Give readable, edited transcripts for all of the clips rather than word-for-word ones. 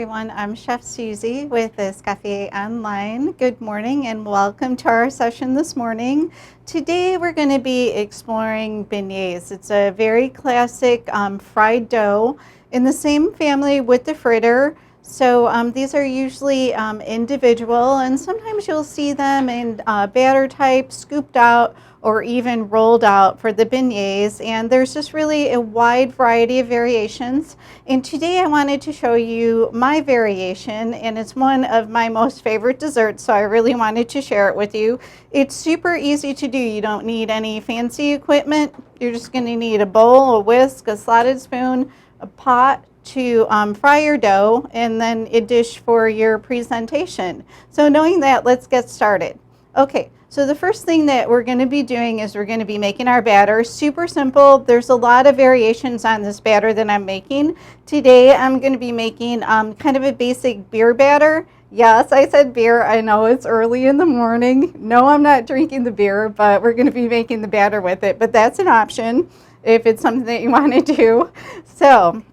Everyone, I'm Chef Susie with this Cafe Online. Good morning and welcome to our session this morning. Today we're going to be exploring beignets. It's a very classic fried dough in the same family with the fritter. So these are usually individual, and sometimes you'll see them in batter type, scooped out, or even rolled out for the beignets. And there's just really a wide variety of variations. And today I wanted to show you my variation, and it's one of my most favorite desserts, so I really wanted to share it with you. It's super easy to do. You don't need any fancy equipment. You're just going to need a bowl, a whisk, a slotted spoon, a pot to fry your dough, and then a dish for your presentation. So knowing that, let's get started. Okay, so the first thing that we're going to be doing is we're going to be making our batter. Super simple. There's a lot of variations on this batter that I'm making. Today I'm going to be making kind of a basic beer batter. Yes, I said beer. I know it's early in the morning. No, I'm not drinking the beer, but we're going to be making the batter with it. But that's an option if it's something that you want to do. So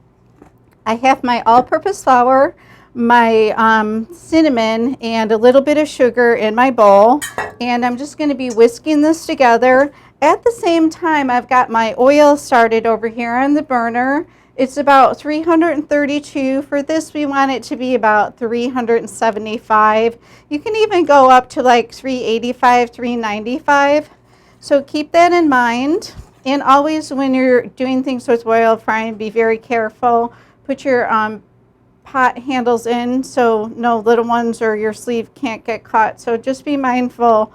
I have my all-purpose flour, my cinnamon, and a little bit of sugar in my bowl, and I'm just going to be whisking this together. At the same time, I've got my oil started over here on the burner. It's about 332. For this, we want it to be about 375. You can even go up to like 385, 395. So keep that in mind. And always when you're doing things with oil frying, be very careful. Put your pot handles in so no little ones or your sleeve can't get caught. So just be mindful.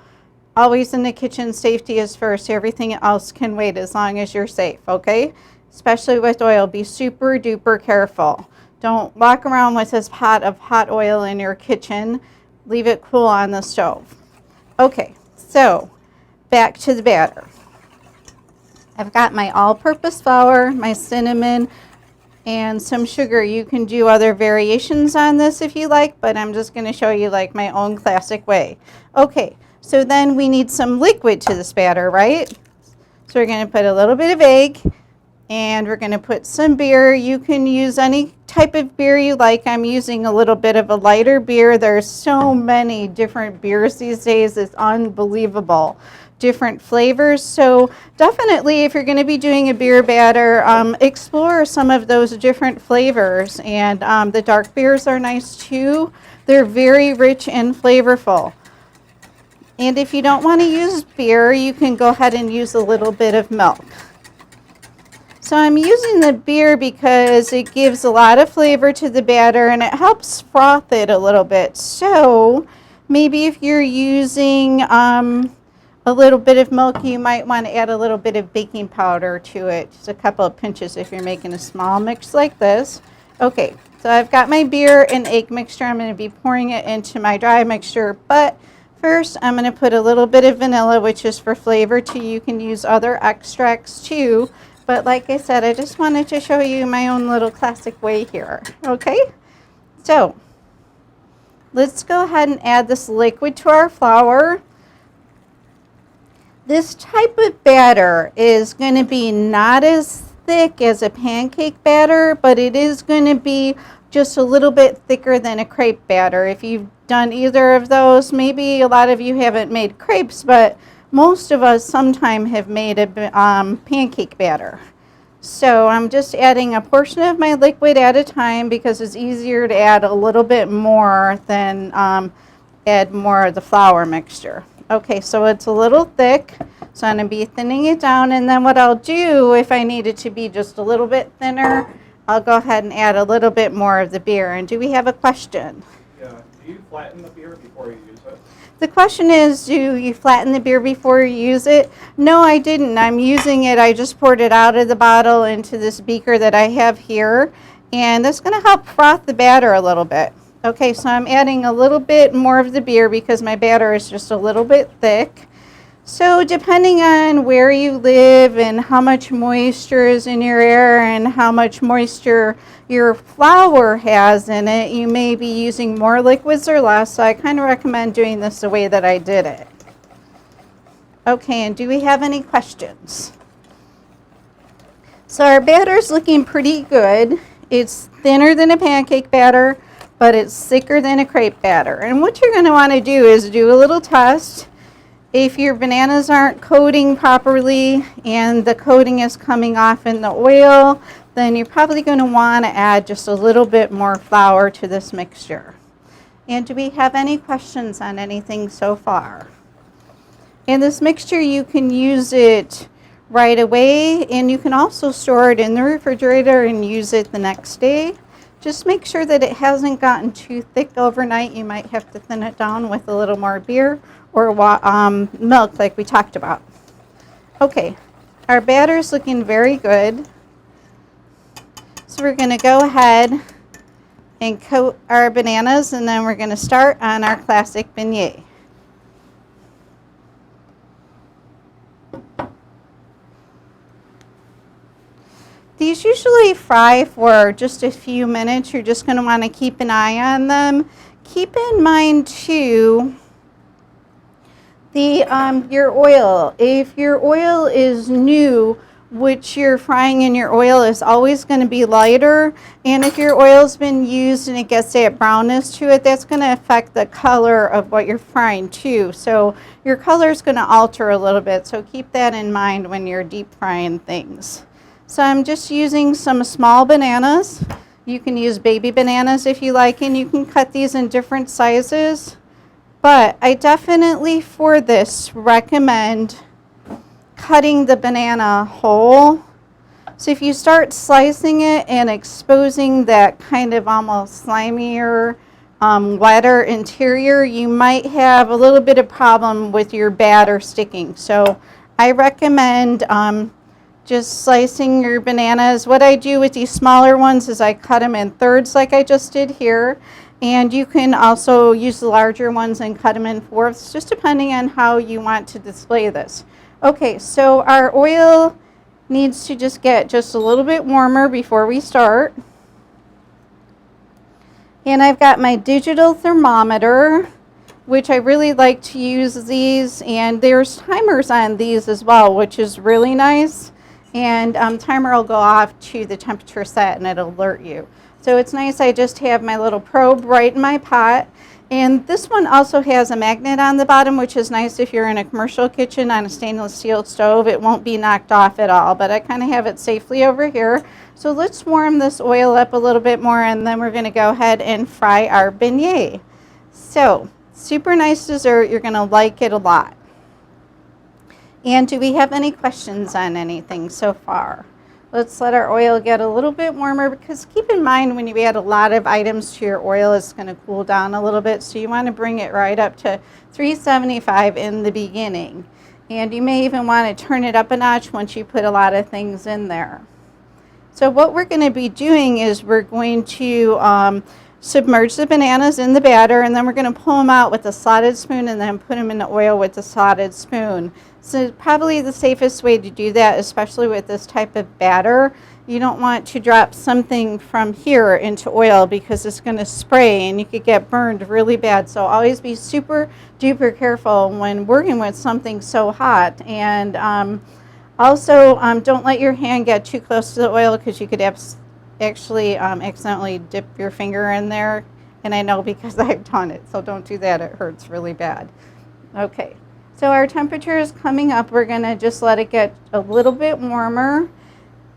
Always in the kitchen, safety is first. Everything else can wait as long as you're safe, okay? Especially with oil, be super duper careful. Don't walk around with this pot of hot oil in your kitchen. Leave it cool on the stove. Okay, so back to the batter. I've got my all-purpose flour, my cinnamon, and some sugar. You can do other variations on this if you like, but I'm just going to show you like my own classic way. Okay, so then we need some liquid to this batter, right? So we're going to put a little bit of egg, and we're going to put some beer. You can use any type of beer you like. I'm using a little bit of a lighter beer. There's so many different beers these days. It's unbelievable. Different flavors. So definitely if you're going to be doing a beer batter, explore some of those different flavors. And the dark beers are nice too. They're very rich and flavorful. And if you don't want to use beer, you can go ahead and use a little bit of milk. So I'm using the beer because it gives a lot of flavor to the batter and it helps froth it a little bit. So maybe if you're using a little bit of milk, you might want to add a little bit of baking powder to it, just a couple of pinches if you're making a small mix like this. Okay, so I've got my beer and egg mixture. I'm going to be pouring it into my dry mixture, but first I'm going to put a little bit of vanilla, which is for flavor too. You can use other extracts too, but like I said, I just wanted to show you my own little classic way here. Okay, so let's go ahead and add this liquid to our flour. This type of batter is going to be not as thick as a pancake batter, but it is going to be just a little bit thicker than a crepe batter. If you've done either of those, maybe a lot of you haven't made crepes, but most of us sometime have made a pancake batter. So I'm just adding a portion of my liquid at a time because it's easier to add a little bit more than add more of the flour mixture. Okay, so it's a little thick, so I'm going to be thinning it down, and then what I'll do, if I need it to be just a little bit thinner, I'll go ahead and add a little bit more of the beer. And do we have a question? Yeah, do you flatten the beer before you use it? The question is, do you flatten the beer before you use it? No, I didn't. I'm using it. I just poured it out of the bottle into this beaker that I have here, and that's going to help froth the batter a little bit. Okay, so I'm adding a little bit more of the beer because my batter is just a little bit thick. So depending on where you live and how much moisture is in your air and how much moisture your flour has in it, you may be using more liquids or less. So I kind of recommend doing this the way that I did it. Okay, and do we have any questions? So our batter's looking pretty good. It's thinner than a pancake batter, but it's thicker than a crepe batter. And what you're going to want to do is do a little test. If your bananas aren't coating properly and the coating is coming off in the oil, then you're probably going to want to add just a little bit more flour to this mixture. And do we have any questions on anything so far? And this mixture, you can use it right away, and you can also store it in the refrigerator and use it the next day. Just make sure that it hasn't gotten too thick overnight. You might have to thin it down with a little more beer or milk like we talked about. Okay, our batter is looking very good. So we're going to go ahead and coat our bananas, and then we're going to start on our classic beignet. These usually fry for just a few minutes. You're just going to want to keep an eye on them. Keep in mind too, your oil. If your oil is new, which you're frying in your oil is always going to be lighter, and if your oil's been used and it gets that brownness to it, that's going to affect the color of what you're frying too. So your color is going to alter a little bit, so keep that in mind when you're deep frying things. So I'm just using some small bananas. You can use baby bananas if you like, and you can cut these in different sizes. But I definitely for this recommend cutting the banana whole. So if you start slicing it and exposing that kind of almost slimier, wetter interior, you might have a little bit of problem with your batter sticking. So I recommend just slicing your bananas. What I do with these smaller ones is I cut them in thirds like I just did here. And you can also use the larger ones and cut them in fourths, just depending on how you want to display this. Okay, so our oil needs to just get just a little bit warmer before we start. And I've got my digital thermometer, which I really like to use these. And there's timers on these as well, which is really nice. And timer will go off to the temperature set and it'll alert you. So it's nice. I just have my little probe right in my pot. And this one also has a magnet on the bottom, which is nice if you're in a commercial kitchen on a stainless steel stove. It won't be knocked off at all, but I kind of have it safely over here. So let's warm this oil up a little bit more, and then we're going to go ahead and fry our beignet. So super nice dessert. You're going to like it a lot. And do we have any questions on anything so far? Let's let our oil get a little bit warmer, because keep in mind when you add a lot of items to your oil, it's going to cool down a little bit. So you want to bring it right up to 375 in the beginning. And you may even want to turn it up a notch once you put a lot of things in there. So what we're going to be doing is we're going to submerge the bananas in the batter, and then we're going to pull them out with a slotted spoon and then put them in the oil with the slotted spoon. So probably the safest way to do that, especially with this type of batter, you don't want to drop something from here into oil because it's going to spray and you could get burned really bad. So always be super duper careful when working with something so hot. And also don't let your hand get too close to the oil, because you could actually accidentally dip your finger in there. And I know because I've done it, so don't do that. It hurts really bad. Okay. So our temperature is coming up. We're going to just let it get a little bit warmer.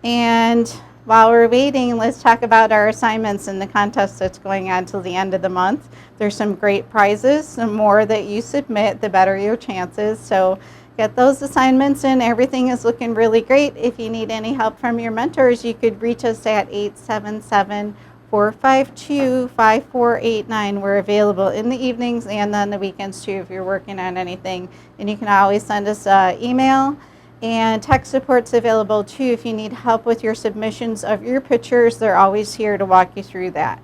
And while we're waiting, let's talk about our assignments and the contest that's going on till the end of the month. There's some great prizes. The more that you submit, the better your chances. So get those assignments in. Everything is looking really great. If you need any help from your mentors, you could reach us at 877-452-5489. We're available in the evenings and on the weekends too if you're working on anything. And you can always send us an email, and tech support's available too if you need help with your submissions of your pictures. They're always here to walk you through that.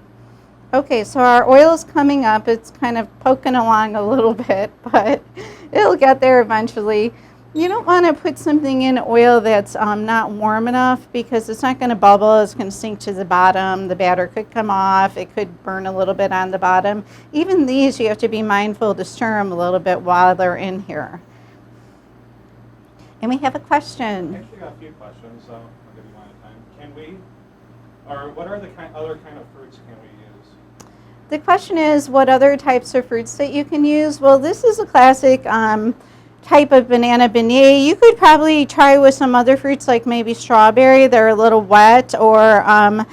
Okay, so our oil is coming up. It's kind of poking along a little bit, but it'll get there eventually. You don't want to put something in oil that's not warm enough, because it's not going to bubble. It's going to sink to the bottom. The batter could come off. It could burn a little bit on the bottom. Even these, you have to be mindful to stir them a little bit while they're in here. And we have a question. I actually got a few questions, so I'll give you one at a time. Can we, or what are the other kind of fruits can we use? The question is what other types of fruits that you can use. Well, this is a classic type of banana beignet. You could probably try with some other fruits like maybe strawberry. They're a little wet, or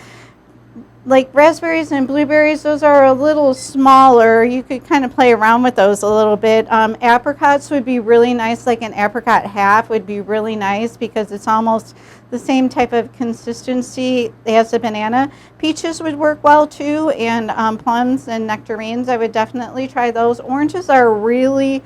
like raspberries and blueberries. Those are a little smaller. You could kind of play around with those a little bit. Apricots would be really nice, like an apricot half would be really nice because it's almost the same type of consistency as a banana. Peaches would work well too, and plums and nectarines, I would definitely try those. Oranges are really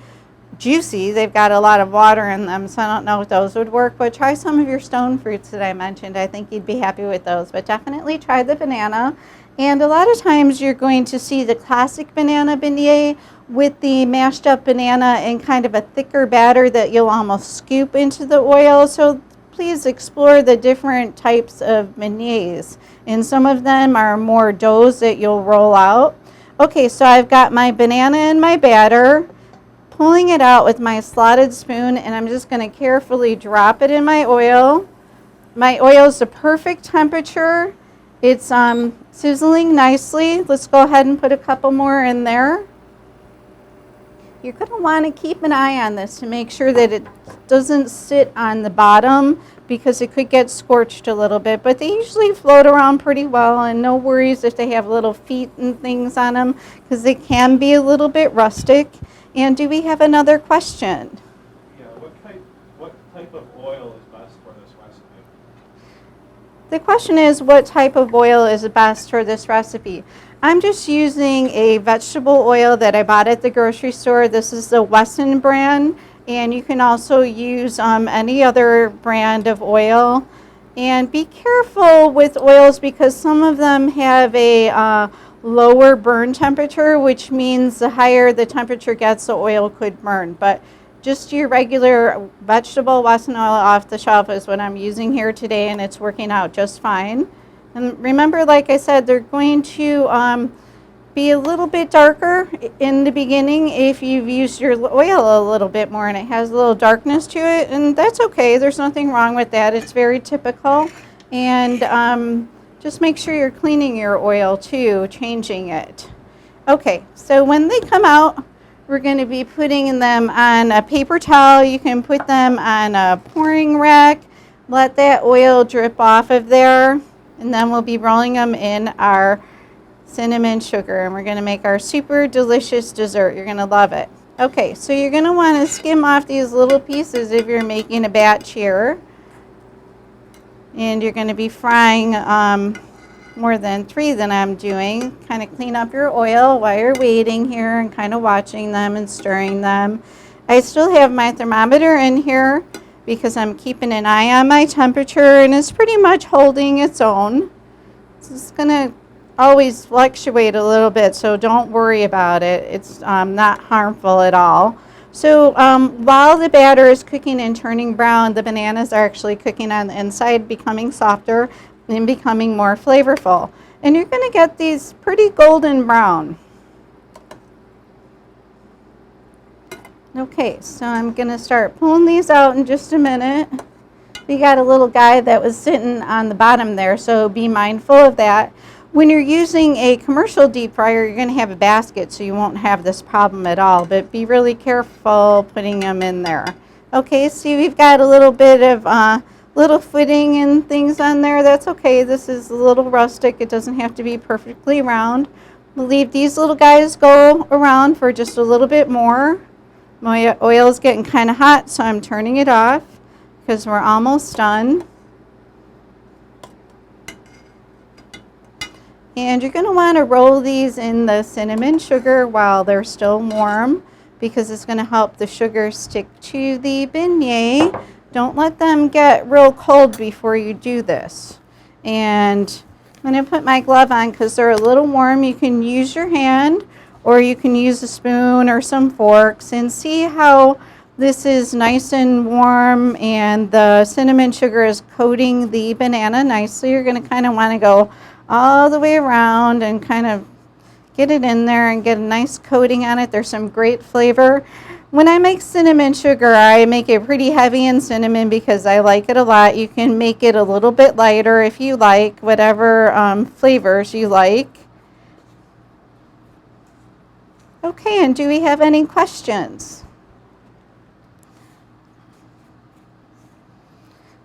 juicy. They've got a lot of water in them, so I don't know if those would work, but try some of your stone fruits that I mentioned. I think you'd be happy with those, but definitely try the banana. And a lot of times you're going to see the classic banana beignet with the mashed up banana and kind of a thicker batter that you'll almost scoop into the oil. So please explore the different types of beignets, and some of them are more doughs that you'll roll out. Okay, so I've got my banana in my batter, pulling it out with my slotted spoon, and I'm just going to carefully drop it in my oil. My oil is the perfect temperature. It's sizzling nicely. Let's go ahead and put a couple more in there. You're going to want to keep an eye on this to make sure that it doesn't sit on the bottom because it could get scorched a little bit, but they usually float around pretty well, and no worries if they have little feet and things on them because they can be a little bit rustic. And do we have another question? Yeah, what type of oil is best for this recipe? The question is, what type of oil is best for this recipe? I'm just using a vegetable oil that I bought at the grocery store. This is the Wesson brand, and you can also use any other brand of oil. And be careful with oils because some of them have a lower burn temperature, which means the higher the temperature gets, the oil could burn. But just your regular vegetable Wesson oil off the shelf is what I'm using here today, and it's working out just fine. And remember, like I said, they're going to be a little bit darker in the beginning if you've used your oil a little bit more and it has a little darkness to it, and that's okay. There's nothing wrong with that. It's very typical. And just make sure you're cleaning your oil too, changing it. Okay, so when they come out, we're going to be putting them on a paper towel. You can put them on a pouring rack. Let that oil drip off of there, and then we'll be rolling them in our cinnamon sugar, and we're going to make our super delicious dessert. You're going to love it. Okay, so you're going to want to skim off these little pieces if you're making a batch here. And you're going to be frying more than 3 than I'm doing. Kind of clean up your oil while you're waiting here and kind of watching them and stirring them. I still have my thermometer in here because I'm keeping an eye on my temperature, and it's pretty much holding its own. It's going to always fluctuate a little bit, so don't worry about it. It's not harmful at all. So while the batter is cooking and turning brown, the bananas are actually cooking on the inside, becoming softer and becoming more flavorful. And you're going to get these pretty golden brown. Okay, so I'm going to start pulling these out in just a minute. We got a little guy that was sitting on the bottom there, so be mindful of that. When you're using a commercial deep fryer, you're going to have a basket, so you won't have this problem at all, but be really careful putting them in there. Okay, see, we've got a little bit of little footing and things on there. That's okay. This is a little rustic. It doesn't have to be perfectly round. We'll leave these little guys go around for just a little bit more. My oil is getting kind of hot, so I'm turning it off because we're almost done. And you're going to want to roll these in the cinnamon sugar while they're still warm because it's going to help the sugar stick to the beignet. Don't let them get real cold before you do this. And I'm going to put my glove on because they're a little warm. You can use your hand or you can use a spoon or some forks, and see how this is nice and warm and the cinnamon sugar is coating the banana nicely. You're going to kind of want to go all the way around and kind of get it in there and get a nice coating on it. There's some great flavor. When I make cinnamon sugar, I make it pretty heavy in cinnamon because I like it a lot. You can make it a little bit lighter if you like, whatever flavors you like. Okay, and do we have any questions?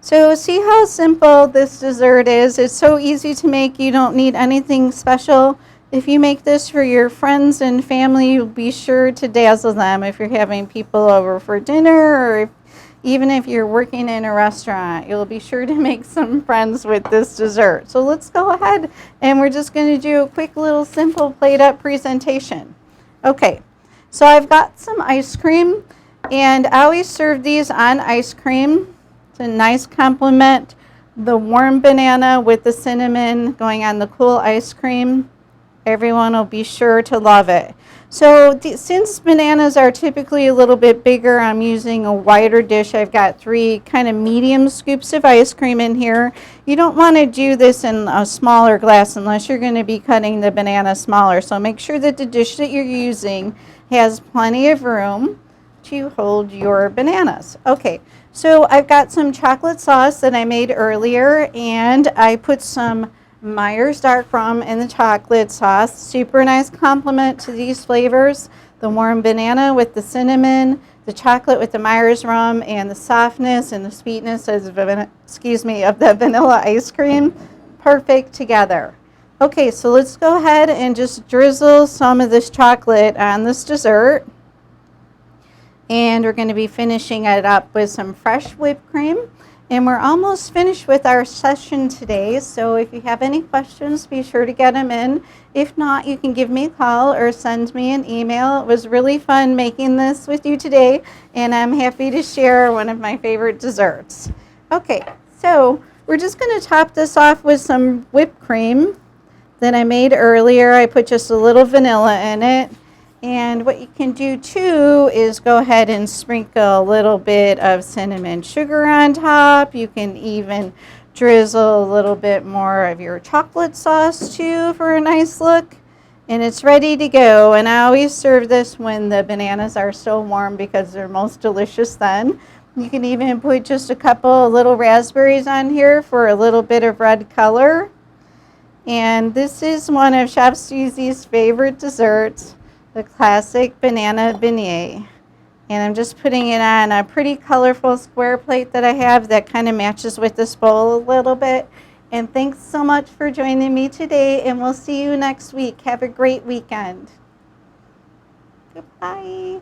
So see how simple this dessert is. It's so easy to make. You don't need anything special. If you make this for your friends and family, you'll be sure to dazzle them if you're having people over for dinner, or even if you're working in a restaurant, you'll be sure to make some friends with this dessert. So let's go ahead, and we're just going to do a quick little simple plate up presentation. Okay, so I've got some ice cream, and I always serve these on ice cream. It's a nice complement. The warm banana with the cinnamon going on the cool ice cream. Everyone will be sure to love it. So since bananas are typically a little bit bigger, I'm using a wider dish. I've got 3 kind of medium scoops of ice cream in here. You don't want to do this in a smaller glass unless you're going to be cutting the banana smaller. So make sure that the dish that you're using has plenty of room to hold your bananas. Okay, so I've got some chocolate sauce that I made earlier, and I put some Meters Dark Rum in the chocolate sauce. Super nice complement to these flavors. The warm banana with the cinnamon, the chocolate with the Meters rum, and the softness and the sweetness of the vanilla ice cream. Perfect together. Okay, so let's go ahead and just drizzle some of this chocolate on this dessert. And we're going to be finishing it up with some fresh whipped cream. And we're almost finished with our session today, so if you have any questions, be sure to get them in. If not, you can give me a call or send me an email. It was really fun making this with you today, and I'm happy to share one of my favorite desserts. Okay, so we're just going to top this off with some whipped cream that I made earlier. I put just a little vanilla in it. And what you can do too is go ahead and sprinkle a little bit of cinnamon sugar on top. You can even drizzle a little bit more of your chocolate sauce too for a nice look. And it's ready to go. And I always serve this when the bananas are still warm because they're most delicious then. You can even put just a couple of little raspberries on here for a little bit of red color. And this is one of Chef Susie's favorite desserts, the classic banana beignet. And I'm just putting it on a pretty colorful square plate that I have that kind of matches with this bowl a little bit. And thanks so much for joining me today, and we'll see you next week. Have a great weekend. Goodbye.